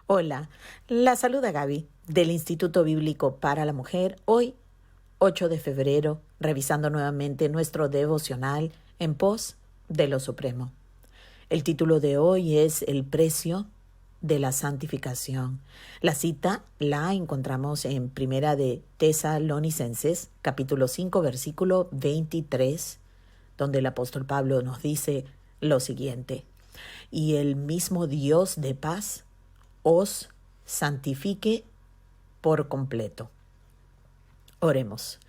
Hola, la saluda Gaby del Instituto Bíblico para la Mujer. Hoy, 8 de febrero, revisando nuevamente nuestro devocional en pos de lo supremo. El título de hoy es El precio de la santificación. La cita la encontramos en Primera de Tesalonicenses, capítulo 5, versículo 23, donde el apóstol Pablo nos dice lo siguiente: y el mismo Dios de paz os santifique por completo. Oremos.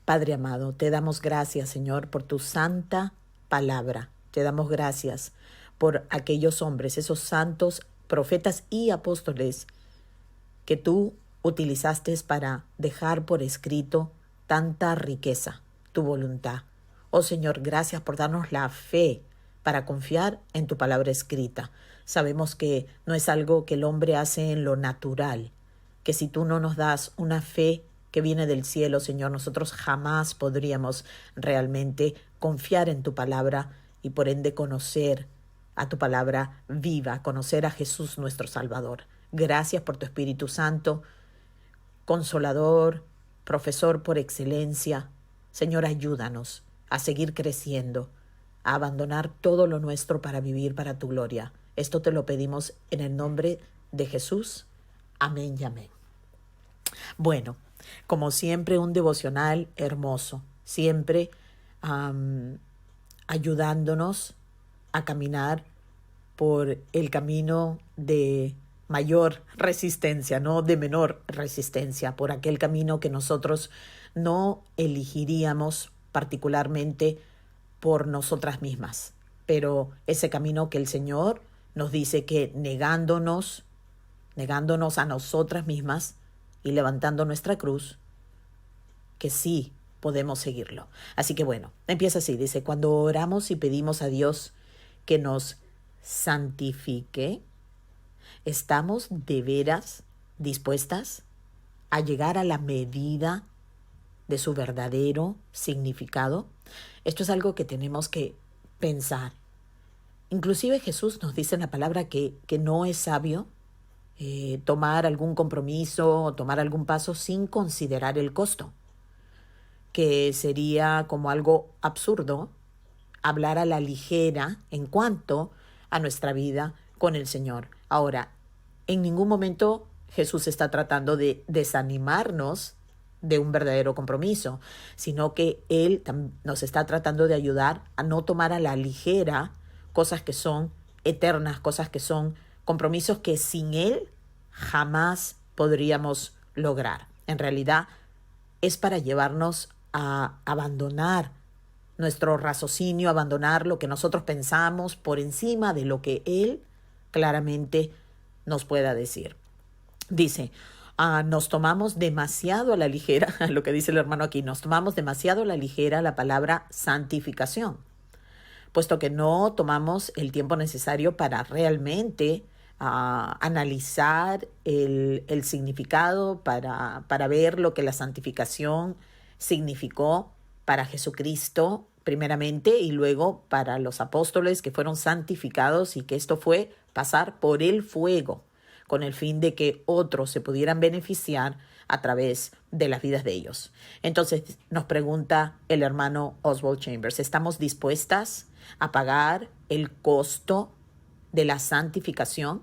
Padre amado, te damos gracias, Señor, por tu santa palabra. Te damos gracias por aquellos hombres, esos santos profetas y apóstoles que tú utilizaste para dejar por escrito tanta riqueza, tu voluntad. Oh Señor, gracias por darnos la fe para confiar en tu palabra escrita. Sabemos que no es algo que el hombre hace en lo natural, que si tú no nos das una fe que viene del cielo, Señor, nosotros jamás podríamos realmente confiar en tu palabra y por ende conocer a tu palabra viva, conocer a Jesús nuestro Salvador. Gracias por tu Espíritu Santo, consolador, profesor por excelencia. Señor, ayúdanos a seguir creciendo, a abandonar todo lo nuestro para vivir para tu gloria. Esto te lo pedimos en el nombre de Jesús. Amén y amén. Bueno, como siempre, un devocional hermoso, siempre ayudándonos a caminar por el camino de mayor resistencia, no de menor resistencia, por aquel camino que nosotros no elegiríamos particularmente por nosotras mismas, pero ese camino que el Señor nos dice que negándonos a nosotras mismas y levantando nuestra cruz, que sí podemos seguirlo. Así que bueno, empieza así, dice: cuando oramos y pedimos a Dios que nos santifique, ¿estamos de veras dispuestas a llegar a la medida de su verdadero significado? Esto es algo que tenemos que pensar. Inclusive Jesús nos dice en la palabra que no es sabio tomar algún compromiso o tomar algún paso sin considerar el costo, que sería como algo absurdo hablar a la ligera en cuanto a nuestra vida con el Señor. Ahora, en ningún momento Jesús está tratando de desanimarnos de un verdadero compromiso, sino que Él nos está tratando de ayudar a no tomar a la ligera cosas que son eternas, cosas que son compromisos que sin Él jamás podríamos lograr. En realidad es para llevarnos a abandonar nuestro raciocinio, abandonar lo que nosotros pensamos por encima de lo que Él claramente nos pueda decir. Dice: nos tomamos demasiado a la ligera, lo que dice el hermano aquí, nos tomamos demasiado a la ligera la palabra santificación, puesto que no tomamos el tiempo necesario para realmente analizar el significado, para ver lo que la santificación significó para Jesucristo primeramente y luego para los apóstoles que fueron santificados, y que esto fue pasar por el fuego con el fin de que otros se pudieran beneficiar a través de las vidas de ellos. Entonces nos pregunta el hermano Oswald Chambers: ¿estamos dispuestas a pagar el costo de la santificación?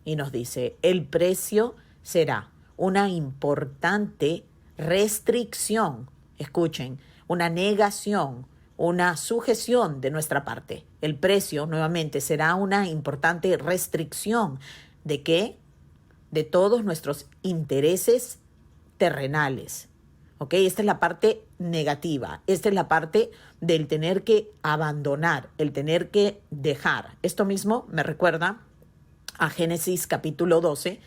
Y nos dice: el precio será una importante restricción, escuchen, una negación, una sujeción de nuestra parte. El precio, nuevamente, será una importante restricción. ¿De qué? De todos nuestros intereses terrenales. ¿Ok? Esta es la parte negativa. Esta es la parte del tener que abandonar, el tener que dejar. Esto mismo me recuerda a Génesis capítulo 12,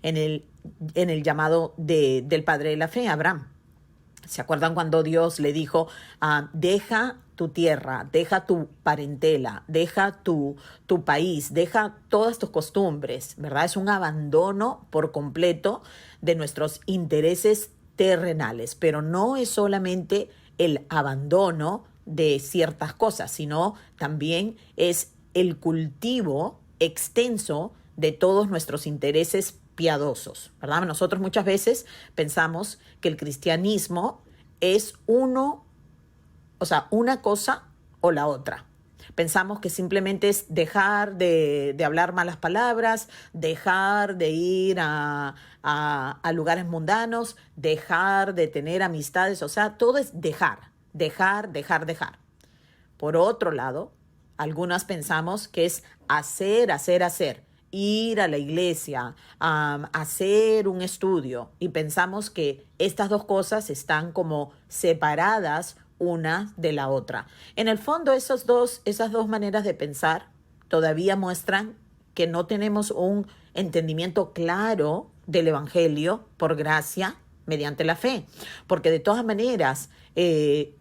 en el llamado del padre de la fe, Abraham. ¿Se acuerdan cuando Dios le dijo: deja tu tierra, deja tu parentela, deja tu país, deja todas tus costumbres, ¿verdad? Es un abandono por completo de nuestros intereses terrenales, pero no es solamente el abandono de ciertas cosas, sino también es el cultivo extenso de todos nuestros intereses piadosos, ¿verdad? Nosotros muchas veces pensamos que el cristianismo es una cosa o la otra. Pensamos que simplemente es dejar de hablar malas palabras, dejar de ir a lugares mundanos, dejar de tener amistades, todo es dejar. Por otro lado, algunas pensamos que es hacer, ir a la iglesia, hacer un estudio, y pensamos que estas dos cosas están como separadas una de la otra. En el fondo, esas dos maneras de pensar todavía muestran que no tenemos un entendimiento claro del Evangelio por gracia mediante la fe, porque de todas maneras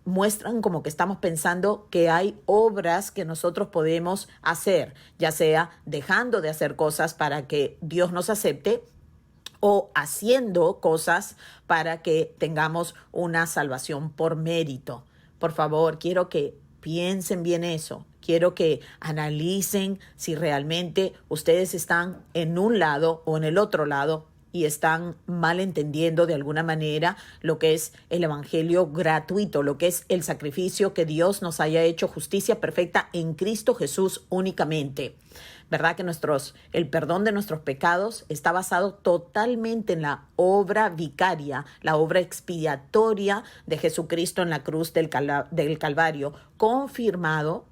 muestran como que estamos pensando que hay obras que nosotros podemos hacer, ya sea dejando de hacer cosas para que Dios nos acepte o haciendo cosas para que tengamos una salvación por mérito. Por favor, quiero que piensen bien eso. Quiero que analicen si realmente ustedes están en un lado o en el otro lado y están mal entendiendo de alguna manera lo que es el evangelio gratuito, lo que es el sacrificio que Dios nos haya hecho justicia perfecta en Cristo Jesús únicamente. ¿Verdad que el perdón de nuestros pecados está basado totalmente en la obra vicaria, la obra expiatoria de Jesucristo en la cruz del Calvario, confirmado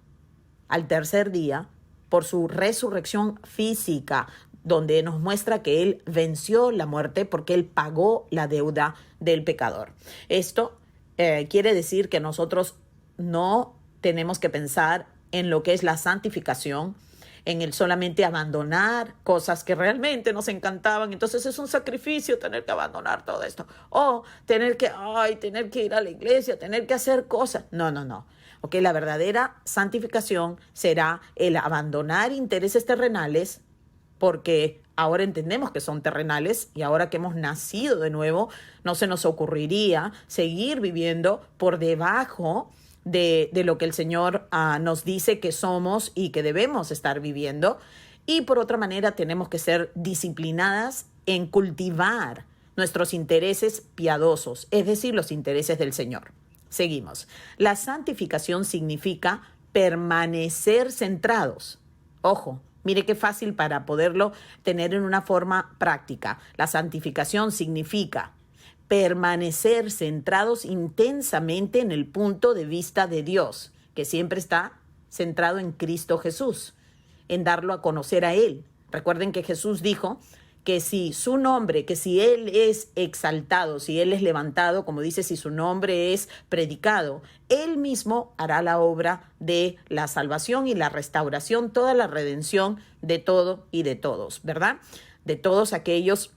al tercer día por su resurrección física, donde nos muestra que Él venció la muerte porque Él pagó la deuda del pecador. Esto quiere decir que nosotros no tenemos que pensar en lo que es la santificación, en el solamente abandonar cosas que realmente nos encantaban. Entonces es un sacrificio tener que abandonar todo esto. O tener que ir a la iglesia, tener que hacer cosas. No. Okay, la verdadera santificación será el abandonar intereses terrenales, porque ahora entendemos que son terrenales y ahora que hemos nacido de nuevo, no se nos ocurriría seguir viviendo por debajo de lo que el Señor nos dice que somos y que debemos estar viviendo. Y por otra manera tenemos que ser disciplinadas en cultivar nuestros intereses piadosos, es decir, los intereses del Señor. Seguimos. La santificación significa permanecer centrados. Ojo, mire qué fácil para poderlo tener en una forma práctica. La santificación significa permanecer centrados intensamente en el punto de vista de Dios, que siempre está centrado en Cristo Jesús, en darlo a conocer a Él. Recuerden que Jesús dijo que si su nombre, que si Él es exaltado, si Él es levantado, como dice, si su nombre es predicado, Él mismo hará la obra de la salvación y la restauración, toda la redención de todo y de todos, ¿verdad? De todos aquellos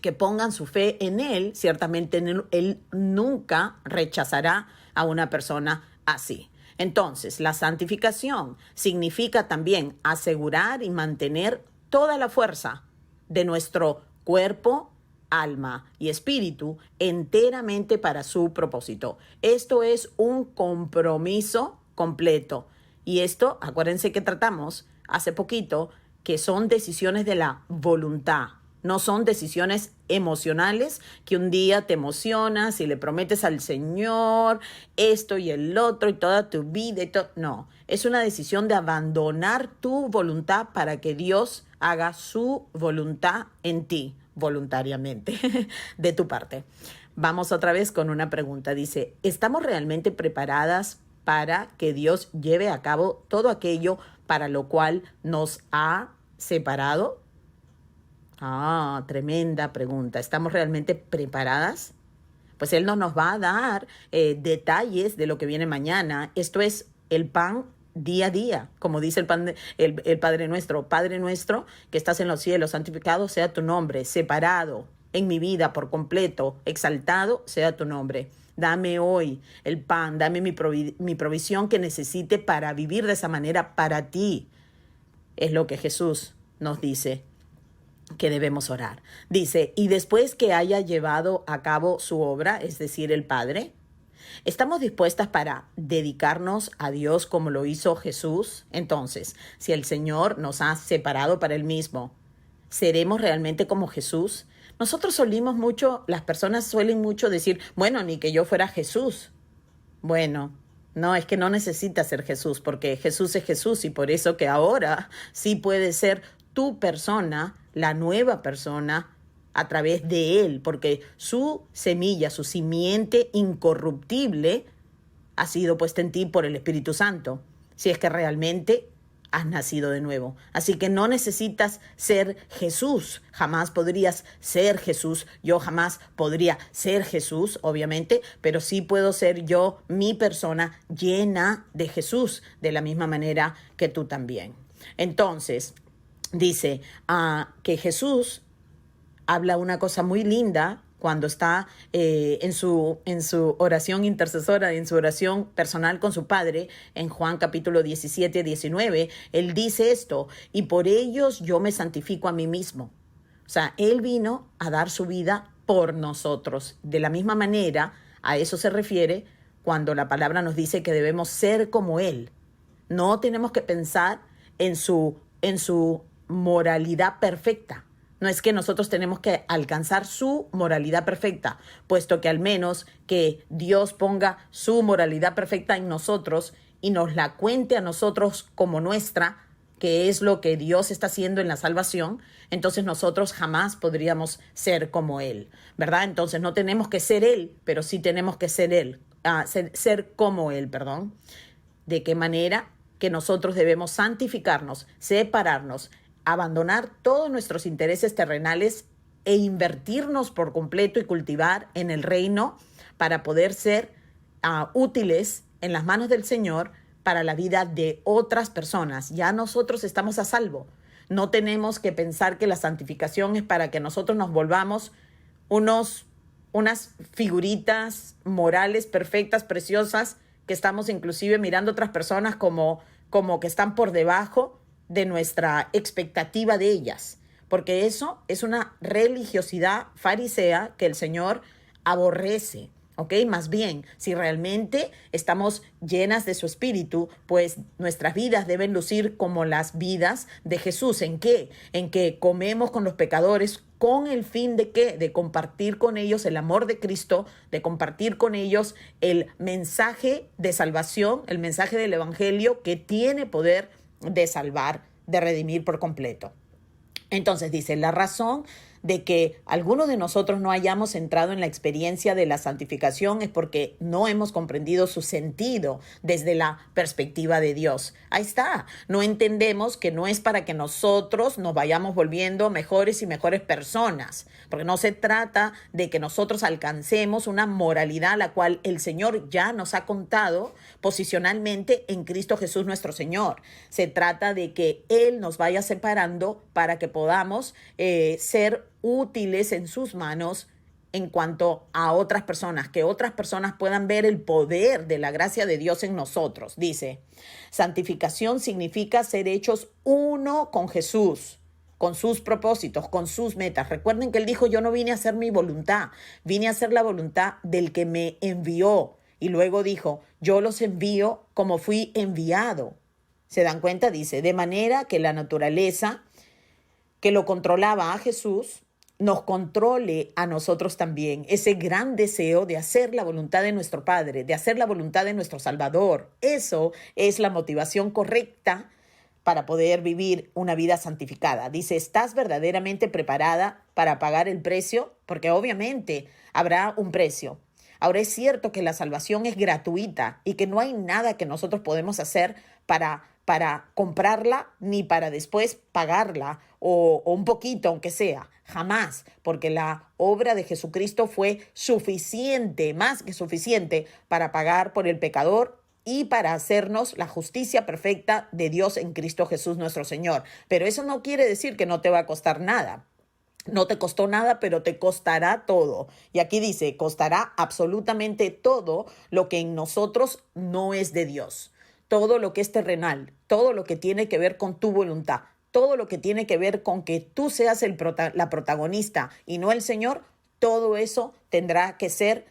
que pongan su fe en Él, ciertamente Él nunca rechazará a una persona así. Entonces, la santificación significa también asegurar y mantener toda la fuerza de nuestro cuerpo, alma y espíritu enteramente para su propósito. Esto es un compromiso completo. Y esto, acuérdense que tratamos hace poquito, que son decisiones de la voluntad. No son decisiones emocionales que un día te emocionas y le prometes al Señor esto y el otro y toda tu vida y todo. No, es una decisión de abandonar tu voluntad para que Dios haga su voluntad en ti voluntariamente de tu parte. Vamos otra vez con una pregunta. Dice, ¿estamos realmente preparadas para que Dios lleve a cabo todo aquello para lo cual nos ha separado? Tremenda pregunta. ¿Estamos realmente preparadas? Pues Él no nos va a dar detalles de lo que viene mañana. Esto es el pan día a día, como dice el Padre Nuestro. Padre nuestro que estás en los cielos, santificado sea tu nombre, separado en mi vida por completo, exaltado sea tu nombre. Dame hoy el pan, dame mi provisión que necesite para vivir de esa manera para ti. Es lo que Jesús nos dice que debemos orar. Dice, y después que haya llevado a cabo su obra, es decir, el Padre, ¿estamos dispuestas para dedicarnos a Dios como lo hizo Jesús? Entonces, si el Señor nos ha separado para Él mismo, ¿seremos realmente como Jesús? Nosotros solimos mucho, las personas suelen mucho decir, bueno, ni que yo fuera Jesús. Bueno, no, es que no necesitas ser Jesús, porque Jesús es Jesús y por eso que ahora sí puede ser tu persona, la nueva persona, a través de Él, porque su semilla, su simiente incorruptible ha sido puesta en ti por el Espíritu Santo, si es que realmente has nacido de nuevo. Así que no necesitas ser Jesús. Jamás podrías ser Jesús. Yo jamás podría ser Jesús, obviamente, pero sí puedo ser yo, mi persona llena de Jesús, de la misma manera que tú también. Entonces, dice que Jesús habla una cosa muy linda cuando está en su oración intercesora, en su oración personal con su Padre, en Juan capítulo 17, 19, Él dice esto, y por ellos yo me santifico a mí mismo. O sea, Él vino a dar su vida por nosotros. De la misma manera, a eso se refiere cuando la palabra nos dice que debemos ser como Él. No tenemos que pensar en su moralidad perfecta. No es que nosotros tenemos que alcanzar su moralidad perfecta, puesto que al menos que Dios ponga su moralidad perfecta en nosotros y nos la cuente a nosotros como nuestra, que es lo que Dios está haciendo en la salvación, entonces nosotros jamás podríamos ser como Él, ¿verdad? Entonces no tenemos que ser Él, pero sí tenemos que ser Él, ser como Él, perdón. ¿De qué manera? Que nosotros debemos santificarnos, separarnos, abandonar todos nuestros intereses terrenales e invertirnos por completo y cultivar en el reino para poder ser útiles en las manos del Señor para la vida de otras personas. Ya nosotros estamos a salvo. No tenemos que pensar que la santificación es para que nosotros nos volvamos unas figuritas morales perfectas, preciosas, que estamos inclusive mirando a otras personas como que están por debajo de nuestra expectativa de ellas, porque eso es una religiosidad farisea que el Señor aborrece, ¿ok? Más bien, si realmente estamos llenas de su Espíritu, pues nuestras vidas deben lucir como las vidas de Jesús. ¿En qué? En que comemos con los pecadores con el fin de ¿qué? De compartir con ellos el amor de Cristo, de compartir con ellos el mensaje de salvación, el mensaje del Evangelio que tiene poder de salvar, de redimir por completo. Entonces dice, la razón de que algunos de nosotros no hayamos entrado en la experiencia de la santificación es porque no hemos comprendido su sentido desde la perspectiva de Dios. Ahí está. No entendemos que no es para que nosotros nos vayamos volviendo mejores y mejores personas, porque no se trata de que nosotros alcancemos una moralidad la cual el Señor ya nos ha contado posicionalmente en Cristo Jesús nuestro Señor. Se trata de que Él nos vaya separando para que podamos ser útiles en sus manos en cuanto a otras personas, que otras personas puedan ver el poder de la gracia de Dios en nosotros. Dice, santificación significa ser hechos uno con Jesús, con sus propósitos, con sus metas. Recuerden que Él dijo, yo no vine a hacer mi voluntad, vine a hacer la voluntad del que me envió. Y luego dijo, yo los envío como fui enviado. ¿Se dan cuenta? Dice, de manera que la naturaleza que lo controlaba a Jesús nos controle a nosotros también. Ese gran deseo de hacer la voluntad de nuestro Padre, de hacer la voluntad de nuestro Salvador. Eso es la motivación correcta para poder vivir una vida santificada. Dice, ¿estás verdaderamente preparada para pagar el precio? Porque obviamente habrá un precio. Ahora es cierto que la salvación es gratuita y que no hay nada que nosotros podemos hacer para comprarla ni para después pagarla o un poquito, aunque sea. Jamás, porque la obra de Jesucristo fue suficiente, más que suficiente, para pagar por el pecador y para hacernos la justicia perfecta de Dios en Cristo Jesús nuestro Señor. Pero eso no quiere decir que no te va a costar nada. No te costó nada, pero te costará todo. Y aquí dice, costará absolutamente todo lo que en nosotros no es de Dios. Todo lo que es terrenal, todo lo que tiene que ver con tu voluntad, todo lo que tiene que ver con que tú seas la protagonista y no el Señor, todo eso tendrá que ser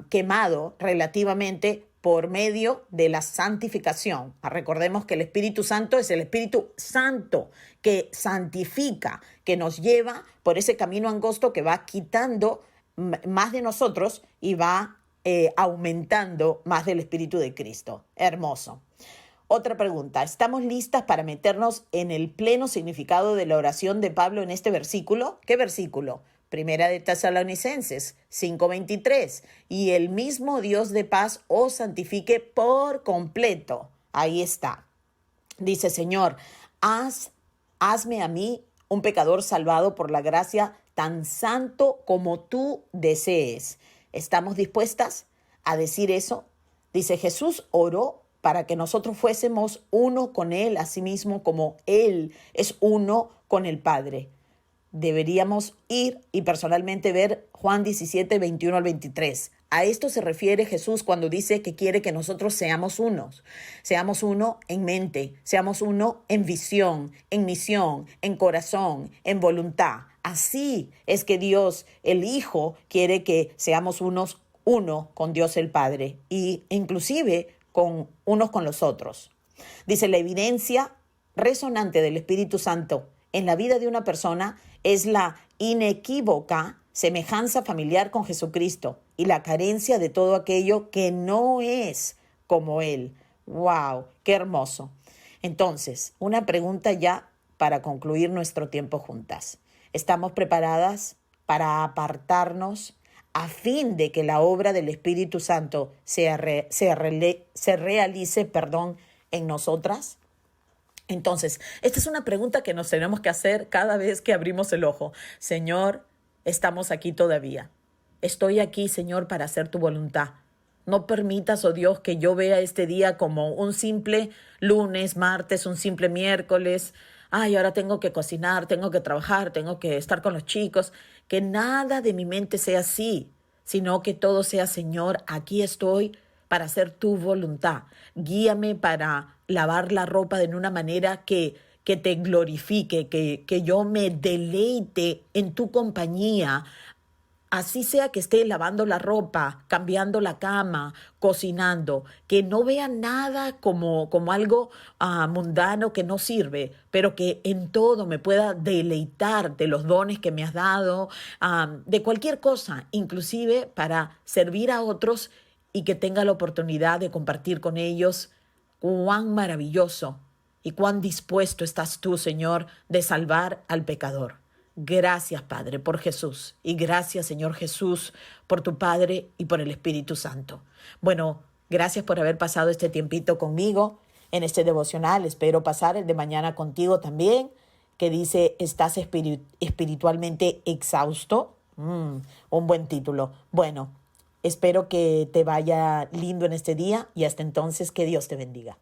quemado relativamente por medio de la santificación. Recordemos que el Espíritu Santo es el Espíritu Santo que santifica, que nos lleva por ese camino angosto que va quitando más de nosotros y va aumentando más del Espíritu de Cristo. Hermoso. Otra pregunta, ¿estamos listas para meternos en el pleno significado de la oración de Pablo en este versículo? ¿Qué versículo? Primera de Tesalonicenses 5:23. Y el mismo Dios de paz os santifique por completo. Ahí está. Dice, Señor, hazme a mí, un pecador salvado por la gracia, tan santo como tú desees. ¿Estamos dispuestas a decir eso? Dice, Jesús oró para que nosotros fuésemos uno con Él, así mismo como Él es uno con el Padre. Deberíamos ir y personalmente ver Juan 17, 21 al 23. A esto se refiere Jesús cuando dice que quiere que nosotros seamos unos. Seamos uno en mente, seamos uno en visión, en misión, en corazón, en voluntad. Así es que Dios, el Hijo, quiere que seamos uno con Dios el Padre y inclusive con unos con los otros. Dice, la evidencia resonante del Espíritu Santo en la vida de una persona es la inequívoca semejanza familiar con Jesucristo y la carencia de todo aquello que no es como Él. ¡Wow! ¡Qué hermoso! Entonces, una pregunta ya para concluir nuestro tiempo juntas. ¿Estamos preparadas para apartarnos a fin de que la obra del Espíritu Santo se realice en nosotras? Entonces, esta es una pregunta que nos tenemos que hacer cada vez que abrimos el ojo. Señor, estamos aquí todavía. Estoy aquí, Señor, para hacer tu voluntad. No permitas, oh Dios, que yo vea este día como un simple lunes, martes, un simple miércoles. Ay, ahora tengo que cocinar, tengo que trabajar, tengo que estar con los chicos. Que nada de mi mente sea así, sino que todo sea, Señor, aquí estoy para hacer tu voluntad. Guíame para lavar la ropa de una manera que te glorifique, que yo me deleite en tu compañía. Así sea que esté lavando la ropa, cambiando la cama, cocinando, que no vea nada como algo mundano que no sirve, pero que en todo me pueda deleitar de los dones que me has dado, de cualquier cosa, inclusive para servir a otros y que tenga la oportunidad de compartir con ellos cuán maravilloso y cuán dispuesto estás tú, Señor, de salvar al pecador. Gracias, Padre, por Jesús. Y gracias, Señor Jesús, por tu Padre y por el Espíritu Santo. Bueno, gracias por haber pasado este tiempito conmigo en este devocional. Espero pasar el de mañana contigo también, que dice, ¿estás espiritualmente exhausto? Un buen título. Bueno, espero que te vaya lindo en este día y hasta entonces que Dios te bendiga.